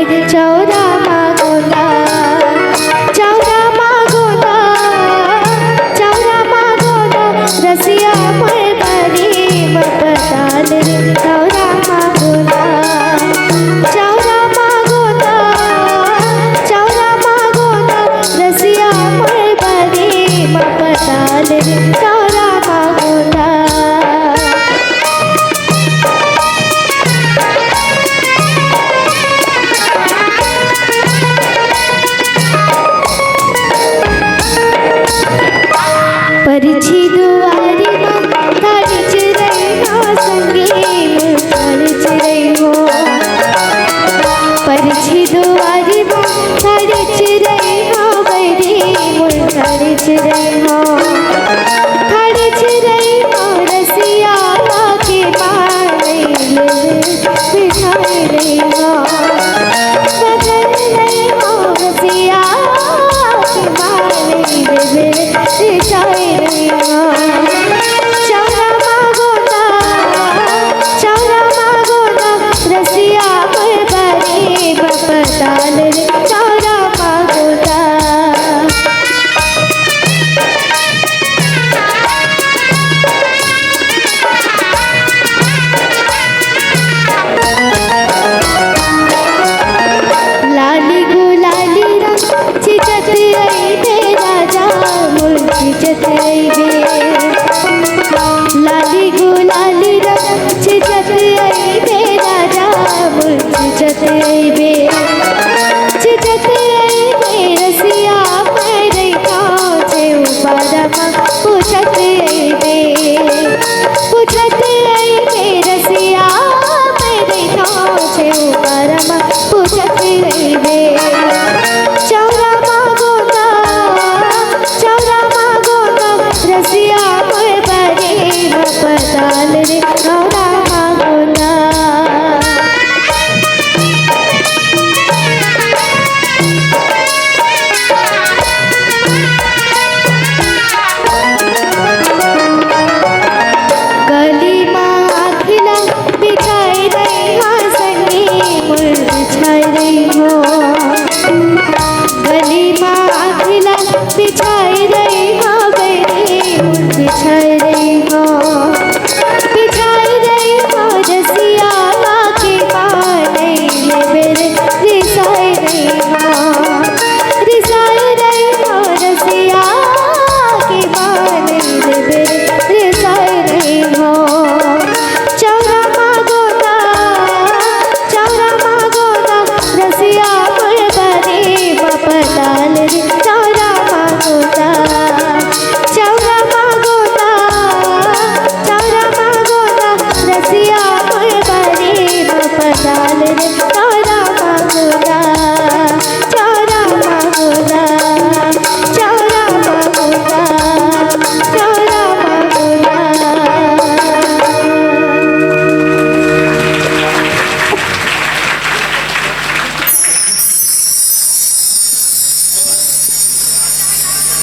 रे चौरा मागोला चौरा मागोला चौरा मागोला रसिया मरबरी मपताल रे चौरा मागोला चौरा मागोला चौरा मागोला रसिया मरबरी मपताल रे चौरा मागोला परछी दुआरी तारीच रही हो संगे तारीच रही हो परछी दुआरी तारीच रही हो बैरी तारीच रही हो तारीच रही हो रसिया के मारे बिठाई रही हो बदल रही हो रसिया के मारे बिठाई रही हो चौरा मागोला चौरा मागोला रसिया मरबरी मपताल रे चौरा मागोला लाली गुलाली रंग चिचत आई बे राजा मुर्गी चिचत आई बे लाली गुलाली रंग चिचत आई बे राजा मुर्गी चिचत आई बे चिचत आई बे रसिया मेरे कांचे उबारमा पूछत आई बे पूछत आई बे रसिया मेरे कांचे उबारमा पूछत आई बे चौरा मागोला चौरा मागोला रसिया मरबरी मपताल रे चौरा मागोला गली माँ खिला बिछाई रही हो संगी मुरझाई रही हो गली माँ खिला बिछा